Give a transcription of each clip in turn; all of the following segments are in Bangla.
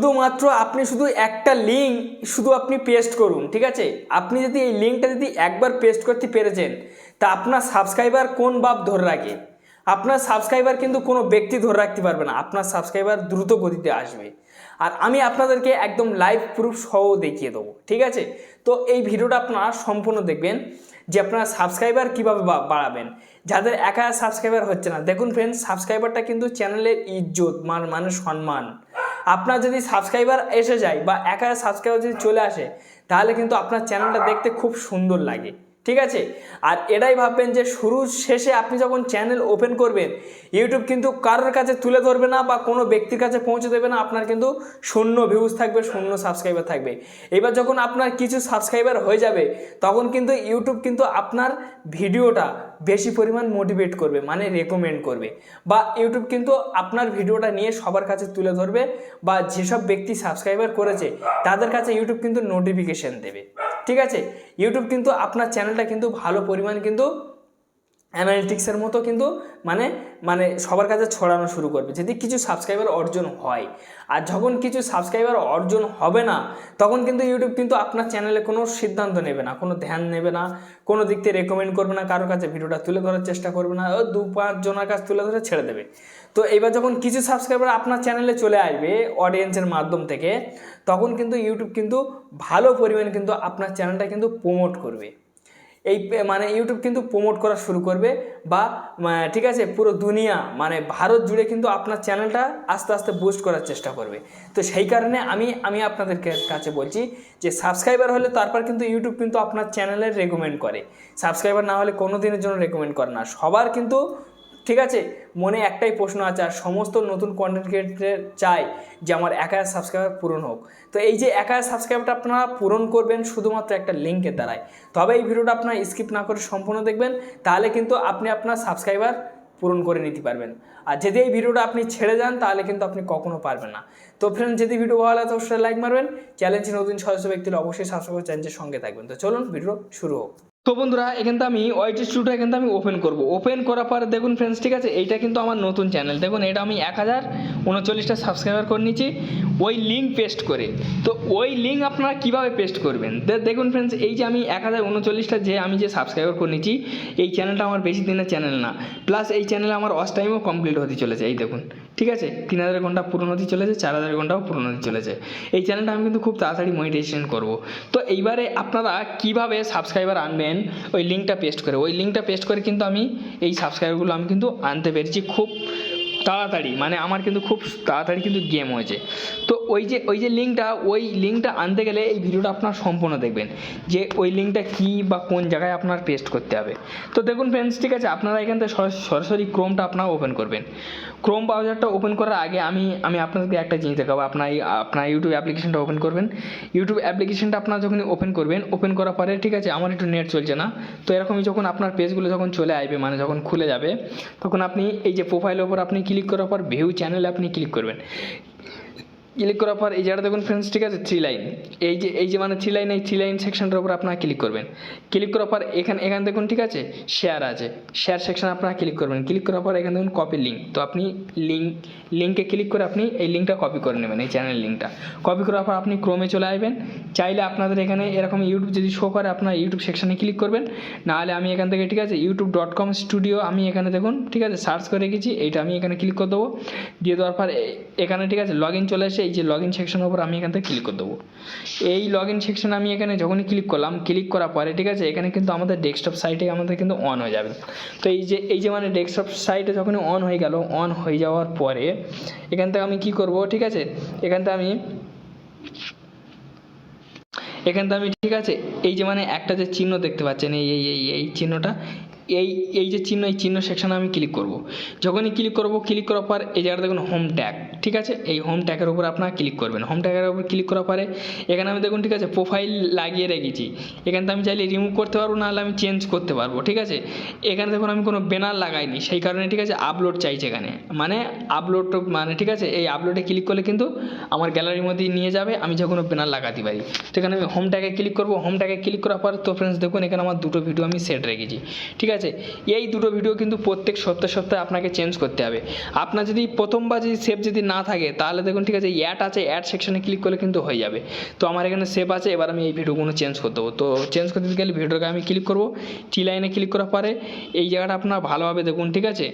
শুধুমাত্র আপনি শুধু একটা লিঙ্ক আপনি পেস্ট করুন, ঠিক আছে। আপনি যদি এই লিঙ্কটা যদি একবার পেস্ট করতে পেরেছেন, তা আপনার সাবস্ক্রাইবার কোন বাপ ধরে রাখে? আপনার সাবস্ক্রাইবার কিন্তু কোনো ব্যক্তি ধরে রাখতে পারবে না, আপনার সাবস্ক্রাইবার দ্রুত গতিতে আসবে। আর আমি আপনাদেরকে একদম লাইভ প্রুফ সহ দেখিয়ে দেবো, ঠিক আছে। তো এই ভিডিওটা আপনারা সম্পূর্ণ দেখবেন যে আপনারা সাবস্ক্রাইবার কীভাবে বাড়াবেন। যাদের 1000 সাবস্ক্রাইবার হচ্ছে না, দেখুন ফ্রেন্ডস, সাবস্ক্রাইবারটা কিন্তু চ্যানেলের ইজ্জত, মানে সম্মান। আপনার যদি সাবস্ক্রাইবার এসে যায় বা 1000 সাবস্ক্রাইবার যদি চলে আসে, তাহলে কিন্তু আপনার চ্যানেলটা দেখতে খুব সুন্দর লাগে, ঠিক আছে। আর এটাই ভাববেন যে শুরু শেষে আপনি যখন চ্যানেল ওপেন করবেন, ইউটিউব কিন্তু কারোর কাছে তুলে ধরবে না বা কোনো ব্যক্তির কাছে পৌঁছে দেবে না। আপনার কিন্তু শূন্য ভিউজ থাকবে, শূন্য সাবস্ক্রাইবার থাকবে। এবার যখন আপনার কিছু সাবস্ক্রাইবার হয়ে যাবে, তখন কিন্তু ইউটিউব কিন্তু আপনার ভিডিওটা বেশি পরিমাণ মোটিভেট করবে, মানে রেকমেন্ড করবে, বা ইউটিউব কিন্তু আপনার ভিডিওটা নিয়ে সবার কাছে তুলে ধরবে, বা যেসব ব্যক্তি সাবস্ক্রাইবার করেছে তাদের কাছে ইউটিউব কিন্তু নোটিফিকেশন দেবে, ঠিক আছে। ইউটিউব কিন্তু আপনার চ্যানেলটা কিন্তু ভালো পরিমাণ কিন্তু অ্যানালিটিক্সের মতো কিন্তু মানে সবার কাছে ছড়ানো শুরু করবে যদি কিছু সাবস্ক্রাইবার অর্জন হয়। আর যখন কিছু সাবস্ক্রাইবার অর্জন হবে না, তখন কিন্তু ইউটিউব কিন্তু আপনার চ্যানেলে কোনো সিদ্ধান্ত নেবে না, কোনো ধ্যান নেবে না, কোনো দিক থেকে রেকমেন্ড করবে না, কারোর কাছে ভিডিওটা তুলে ধরার চেষ্টা করবে না, 2-5 জনের কাছে তুলে ধরে ছেড়ে দেবে। তো এবার যখন কিছু সাবস্ক্রাইবার আপনার চ্যানেলে চলে আসবে অডিয়েন্সের মাধ্যম থেকে, তখন কিন্তু ইউটিউব কিন্তু ভালো পরিমাণে কিন্তু আপনার চ্যানেলটা কিন্তু প্রমোট করবে। এই মানে ইউটিউব কিন্তু প্রমোট করা শুরু করবে, বা ঠিক আছে, পুরো দুনিয়া মানে ভারত জুড়ে কিন্তু আপনার চ্যানেলটা আস্তে আস্তে বুস্ট করার চেষ্টা করবে। তো সেই কারণে আমি আপনাদের কাছে বলছি যে সাবস্ক্রাইবার হলে তারপর কিন্তু ইউটিউব কিন্তু আপনার চ্যানেলের রেকমেন্ড করে, সাবস্ক্রাইবার না হলে কোনো দিনের জন্য রেকমেন্ড করে না। সবার কিন্তু, ঠিক আছে, মনে একটাই প্রশ্ন আছে, আর সমস্ত নতুন কন্টেন্ট ক্রিয়েটর চায় যে আমার 1000 সাবস্ক্রাইবার পূরণ হোক। তো এই যে 1000 সাবস্ক্রাইবারটা আপনারা পূরণ করবেন শুধুমাত্র একটা লিঙ্কের দ্বারাই। তবে এই ভিডিওটা আপনারা স্কিপ না করে সম্পূর্ণ দেখবেন, তাহলে কিন্তু আপনি আপনার সাবস্ক্রাইবার পূরণ করে নিতে পারবেন। আর যদি এই ভিডিওটা আপনি ছেড়ে যান, তাহলে কিন্তু আপনি কখনো পারবেন না। তো ফ্রেন্ড, যদি ভিডিও ভালো লাগে অবশ্যই লাইক মারবেন, চ্যানেলটি নতুন সদস্য ব্যক্তিরা অবশ্যই সাবস্ক্রাইব করে চ্যানেলের সঙ্গে থাকবেন। তো চলুন ভিডিও শুরু হোক। তো বন্ধুরা, এখানটা আমি ওয়াইটি স্টুডিওটা এখানটা আমি ওপেন করব। ওপেন করার পর দেখুন ফ্রেন্ডস, ঠিক আছে, এইটা কিন্তু আমার নতুন চ্যানেল। দেখুন, এটা আমি 1039টা সাবস্ক্রাইবার করে নিয়েছি ওই লিঙ্ক পেস্ট করে। তো ওই লিঙ্ক আপনারা কীভাবে পেস্ট করবেন দেখুন ফ্রেন্ডস, এই যে আমি 1039টা আমি যে সাবস্ক্রাইবার করে নিয়েছি, এই চ্যানেলটা আমার বেশি দিনের চ্যানেল না, প্লাস এই চ্যানেলে আমার ওয়াচ টাইমও কমপ্লিট হতে চলেছে। এই দেখুন, ঠিক আছে, 3000 ঘন্টা পূরণ হতে চলেছে, 4000 ঘন্টাও পূরণ হতে চলেছে। এই চ্যানেলটা আমি কিন্তু খুব তাড়াতাড়ি মনিটাইজেশন করব। তো এইবারে আপনারা কীভাবে সাবস্ক্রাইবার আনবেন, ওই লিঙ্কটা পেস্ট করে, ওই লিঙ্কটা পেস্ট করে কিন্তু আমি এই সাবস্ক্রাইবারগুলো আমি কিন্তু আনতে পেরেছি খুব তাড়াতাড়ি, মানে আমার কিন্তু খুব তাড়াতাড়ি কিন্তু গেম হয়েছে। তো ওই যে লিঙ্কটা আনতে গেলে এই ভিডিওটা আপনার সম্পূর্ণ দেখবেন যে ওই লিঙ্কটা কী বা কোন জায়গায় আপনার পেস্ট করতে হবে। তো দেখুন ফ্রেন্ডস, ঠিক আছে, আপনারা এখান থেকে সরাসরি ক্রোমটা আপনারা ওপেন করবেন। ক্রোম ব্রাউজারটা ওপেন করার আগে আমি আপনাদেরকে একটা জিনিস দেখাবো। আপনার ইউটিউব অ্যাপ্লিকেশনটা ওপেন করবেন। ইউটিউব অ্যাপ্লিকেশনটা আপনারা যখন ওপেন করবেন, ওপেন করার পরে, ঠিক আছে, আমার একটু নেট চলছে না, তো এরকমই যখন আপনার পেজগুলো যখন চলে আসবে, মানে যখন খুলে যাবে, তখন আপনি এই যে প্রোফাইলের ওপর আপনি ক্লিক করার পর ভিউ চ্যানেলে আপনি ক্লিক করবেন। ক্লিক করার পর এই জায়গাটা দেখুন ফ্রেন্ডস, ঠিক আছে, 3 লাইন, এই যে মানে 3 লাইন, এই 3 লাইন সেকশনটার উপর আপনারা ক্লিক করবেন। ক্লিক করার পর এখানে দেখুন, ঠিক আছে, শেয়ার আছে, শেয়ার সেকশন আপনারা ক্লিক করবেন। ক্লিক করার পর এখানে দেখুন কপি লিঙ্ক, তো আপনি লিঙ্কে ক্লিক করে আপনি এই লিঙ্কটা কপি করে নেবেন, এই চ্যানেল লিঙ্কটা কপি করার পর আপনি ক্রোমে চলে আসবেন। চাইলে আপনাদের এখানে এরকম ইউটিউব যদি শো করে, আপনার ইউটিউব সেকশনে ক্লিক করবেন, নাহলে আমি এখান থেকে, ঠিক আছে, youtube.com স্টুডিও আমি এখানে দেখুন, ঠিক আছে, সার্চ করে রেখেছি, এইটা আমি এখানে ক্লিক করে দেবো। দিয়ে দেওয়ার পর এখানে, ঠিক আছে, লগ ইন চলে আসে, এই যে লগ ইন সেকশনের উপর আমি এখান থেকে ক্লিক করে দেবো। এই লগ ইন সেকশন আমি এখানে যখনই ক্লিক করলাম, ক্লিক করার পরে, ঠিক আছে, এখানে কিন্তু আমাদের ডেস্কটপ সাইটে আমাদের কিন্তু অন হয়ে যাবে। তো এই যে মানে ডেস্কটপ সাইটে যখনই অন হয়ে গেল, অন হয়ে যাওয়ার পরে এখান থেকে আমি কি করব, ঠিক আছে, এখান থেকে আমি, ঠিক আছে, এই যে মানে একটা যে চিহ্ন দেখতে পাচ্ছেন, এই চিহ্নটা, এই যে চিহ্ন, এই চিহ্ন সেকশনে আমি ক্লিক করব। যখনই ক্লিক করব, ক্লিক করার পর এই জায়গাটা দেখুন হোম ট্যাগ, ঠিক আছে, এই হোম ট্যাগের উপর আপনারা ক্লিক করবেন। হোম ট্যাগের উপর ক্লিক করার পরে এখানে আমি দেখুন, ঠিক আছে, প্রোফাইল লাগিয়ে রেখেছি। এখান থেকে আমি চাইলে রিমুভ করতে পারবো, নাহলে আমি চেঞ্জ করতে পারবো, ঠিক আছে। এখানে দেখুন আমি কোনো ব্যানার লাগাইনি, সেই কারণে, ঠিক আছে, আপলোড চাইছে এখানে, মানে আপলোড, মানে ঠিক আছে, এই আপলোডে ক্লিক করলে কিন্তু আমার গ্যালারির মধ্যে নিয়ে যাবে, আমি যে কোনো ব্যানার লাগাতে পারি। তো এখানে আমি হোম ট্যাগে ক্লিক করবো। হোম ট্যাগে ক্লিক করার পর, তো ফ্রেন্ডস দেখুন, এখানে আমার দুটো ভিডিও আমি সেট রেখেছি, ঠিক আছে। আছে। এই দুটো ভিডিও কিন্তু প্রত্যেক সপ্তাহে আপনাকে চেঞ্জ করতে হবে। আপনার যদি প্রথমবার যদি সেভ যদি না থাকে তাহলে দেখুন ঠিক আছে, অ্যাড আছে, অ্যাড সেকশনে ক্লিক করলে কিন্তু হয়ে যাবে। তো আমার এখানে সেভ আছে, এবার আমি এই ভিডিওগুলো চেঞ্জ করে দেবো। তো চেঞ্জ করতে গেলে ভিডিওটাকে আমি ক্লিক করবো, টি লাইনে ক্লিক করার পরে এই জায়গাটা আপনার ভালোভাবে দেখুন, ঠিক আছে।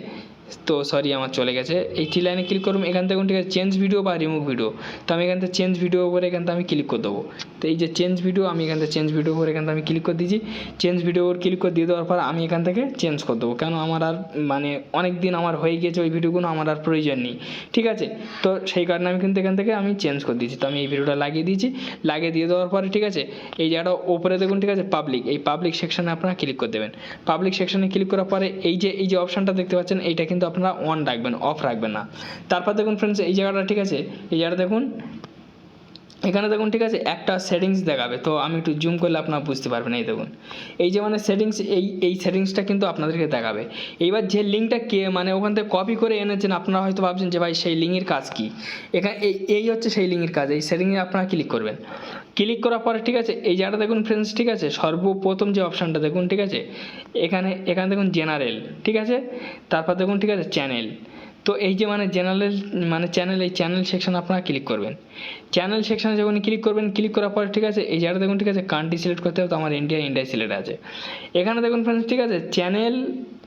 তো সরি আমার চলে গেছে, এই টি লাইনে ক্লিক করুন, এখান থেকে ঠিক আছে চেঞ্জ ভিডিও বা রিমুভ ভিডিও। তো আমি এখান থেকে চেঞ্জ ভিডিও করে এখান থেকে আমি ক্লিক করে দেবো। তো এই যে চেঞ্জ ভিডিও, আমি এখান থেকে চেঞ্জ ভিডিও করে এখান থেকে আমি ক্লিক করে দিয়েছি। চেঞ্জ ভিডিও ক্লিক করে দিয়ে দেওয়ার পর আমি এখান থেকে চেঞ্জ করে দেবো, কেন আমার আর মানে অনেক দিন আমার হয়ে গিয়েছে ওই ভিডিওগুলো, আমার আর প্রয়োজন নেই, ঠিক আছে। তো সেই কারণে আমি কিন্তু এখান থেকে আমি চেঞ্জ করে দিয়েছি। তো আমি এই ভিডিওটা লাগিয়ে দিয়েছি, লাগিয়ে দিয়ে দেওয়ার পরে ঠিক আছে এই জায়গাটা ওপরে দেখুন, ঠিক আছে পাবলিক, এই পাবলিক সেকশনে আপনারা ক্লিক করে দেবেন। পাবলিক সেকশনে ক্লিক করার পরে এই যে অপশানটা দেখতে পাচ্ছেন, এইটা কিন্তু আপনারা অন রাখবেন, অফ রাখবেন না। তারপর দেখুন ফ্রেন্ডস এই জায়গাটা, ঠিক আছে এই জায়গাটা দেখুন, এখানে দেখুন ঠিক আছে একটা সেটিংস দেখাবে। তো আমি একটু জুম করলে আপনারা বুঝতে পারবেন। এই দেখুন এই যে মানে সেটিংস, এই সেটিংসটা কিন্তু আপনাদেরকে দেখাবে। এইবার যে লিঙ্কটা কে মানে ওখান থেকে কপি করে এনেছেন, আপনারা হয়তো ভাবছেন যে ভাই সেই লিঙ্কের কাজ কি। এখানে এই হচ্ছে সেই লিঙ্কের কাজ। এই সেটিংয়ে আপনারা ক্লিক করবেন, ক্লিক করার পরে ঠিক আছে এই জায়গাটা দেখুন ফ্রেন্ডস, ঠিক আছে সর্বপ্রথম যে অপশানটা দেখুন, ঠিক আছে এখানে দেখুন জেনারেল, ঠিক আছে তারপর দেখুন ঠিক আছে চ্যানেল। তো এই যে মানে জেনারেল মানে চ্যানেল, এই চ্যানেল সেকশন আপনারা ক্লিক করবেন। চ্যানেল সেকশনে যখন ক্লিক করবেন, ক্লিক করার পরে ঠিক আছে এই জায়গাটা দেখুন ঠিক আছে কান্ট্রি সিলেক্ট করতে হবে। তো আমার ইন্ডিয়া সিলেক্ট আছে। এখানে দেখুন ফ্রেন্ডস ঠিক আছে চ্যানেল,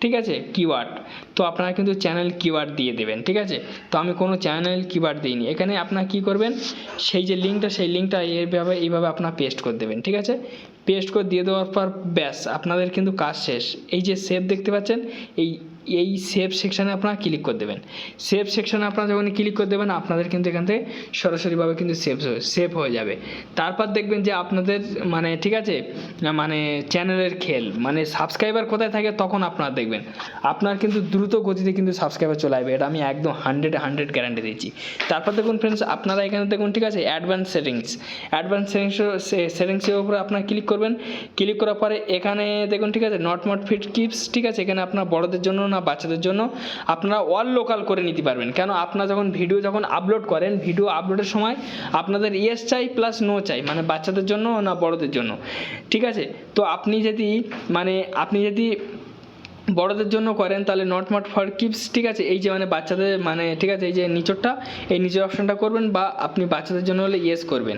ঠিক আছে কিওয়ার্ড। তো আপনারা কিন্তু চ্যানেল কিওয়ার্ড দিয়ে দেবেন, ঠিক আছে। তো আমি কোনো চ্যানেল কিওয়ার্ড দিইনি। এখানে আপনারা কী করবেন, সেই যে লিঙ্কটা, সেই লিঙ্কটা এইভাবে আপনারা পেস্ট করে দেবেন, ঠিক আছে। পেস্ট করে দিয়ে দেওয়ার পর ব্যাস আপনাদের কিন্তু কাজ শেষ। এই যে সেভ দেখতে পাচ্ছেন, এই সেভ সেকশানে আপনারা ক্লিক করে দেবেন। সেভ সেকশানে আপনারা যখন ক্লিক করে দেবেন, আপনাদের কিন্তু এখান থেকে সরাসরিভাবে কিন্তু সেভ হয়ে যাবে। তারপর দেখবেন যে আপনাদের মানে ঠিক আছে মানে চ্যানেলের খেল মানে সাবস্ক্রাইবার কোথায় থাকে, তখন আপনারা দেখবেন আপনার কিন্তু দ্রুত গতিতে কিন্তু সাবস্ক্রাইবার চলে আসবে। এটা আমি একদম 100 গ্যারান্টি দিচ্ছি। তারপর দেখুন ফ্রেন্ডস আপনারা এখানে দেখুন ঠিক আছে অ্যাডভান্স সেটিংসের উপরে আপনারা ক্লিক করবেন। ক্লিক করার পরে এখানে দেখুন ঠিক আছে নট ফিট কিপস, ঠিক আছে এখানে আপনার বড়দের জন্য না বাচ্চাদের জন্য আপনারা অল লোকাল করে নিতে পারবেন। কেন আপনারা যখন ভিডিও আপলোড করেন, ভিডিও আপলোডের সময় আপনাদের ইয়েস চাই প্লাস নো চাই, মানে বাচ্চাদের জন্য না বড়দের জন্য, ঠিক আছে। তো আপনি যদি বড়দের জন্য করেন তাহলে নট ফর কিডস, ঠিক আছে এই যে মানে বাচ্চাদের মানে ঠিক আছে এই যে নিচরটা, এই নিচের অপশনটা করবেন, বা আপনি বাচ্চাদের জন্য হলে ইয়েস করবেন।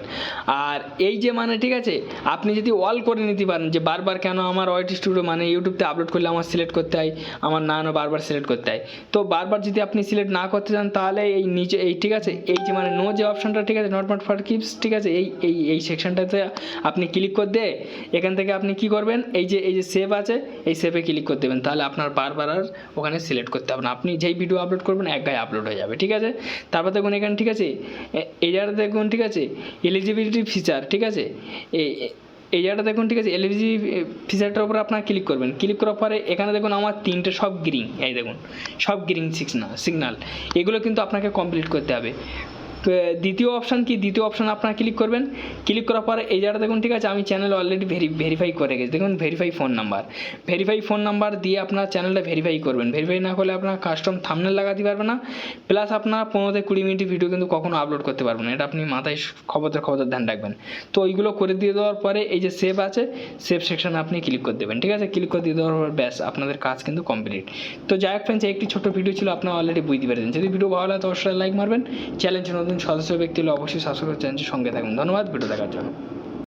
আর এই যে মানে ঠিক আছে আপনি যদি অল করে নিতে পারেন, যে বারবার কেন আমার ওয়াইটি স্টুডিও মানে ইউটিউবতে আপলোড করলে আমার সিলেক্ট করতে হয়, আমার না বারবার সিলেক্ট করতে হয়। তো বারবার যদি আপনি সিলেক্ট না করতে চান তাহলে এই নিচে এই ঠিক আছে এই যে মানে নো যে অপশনটা, ঠিক আছে নট ফর কিডস, ঠিক আছে এই সেকশনটাতে আপনি ক্লিক করে দিয়ে এখান থেকে আপনি কি করবেন, এই যে সেভ আছে, এই সেভে ক্লিক করে দেবেন। তাহলে আপনার বারবার আর ওখানে সিলেক্ট করতে হবে না, আপনি যেই ভিডিও আপলোড করবেন এক গায়ে আপলোড হয়ে যাবে, ঠিক আছে। তারপর দেখুন এখানে ঠিক আছে এই জায়গাটা দেখুন ঠিক আছে এলিজিবিলিটি ফিচার, ঠিক আছে এই জায়গাটা দেখুন ঠিক আছে এলপিজি ফিচারটার উপর আপনারা ক্লিক করবেন। ক্লিক করার পরে এখানে দেখুন আমার 3টে সব গ্রিন, এই দেখুন সব গ্রিন সিগনাল, এগুলো কিন্তু আপনাকে কমপ্লিট করতে হবে। দ্বিতীয় অপশান কি, দ্বিতীয় অপশান আপনারা ক্লিক করবেন। ক্লিক করার পরে এই জায়গাটা দেখুন ঠিক আছে আমি চ্যানেল অলরেডি ভেরিফাই করে গেছি, দেখুন ভেরিফাই ফোন নাম্বার দিয়ে আপনার চ্যানেলটা ভেরিফাই করবেন। ভেরিফাই না করলে আপনার কাস্টম থাম্বনেল লাগাতে পারবেন না, প্লাস আপনার 15-20 মিনিট ভিডিও কিন্তু কখনো আপলোড করতে পারবেন না। এটা আপনি মাথায় খবরদার ধ্যান রাখবেন। তো ওইগুলো করে দিয়ে দেওয়ার পরে এই যে সেভ আছে, সেভ সেকশানে আপনি ক্লিক করে দেবেন, ঠিক আছে। ক্লিক করে দিয়ে দেওয়ার পর ব্যাস আপনাদের কাজ কিন্তু কমপ্লিট। তো যাই হোক ফ্রেন্ডস, একটি ছোটো ভিডিও ছিল, আপনারা অলরেডি বুঝতে পেরেছেন। যদি ভিডিও ভালো লাগে তো অবশ্যই লাইক মারবেন। চ্যালেঞ্জ নতুন সদস্য ব্যক্তি হলে অবশ্যই সাবস্ক্রাইব চ্যানেলটির সঙ্গে থাকবেন। ধন্যবাদ ভিডিও দেখার জন্য।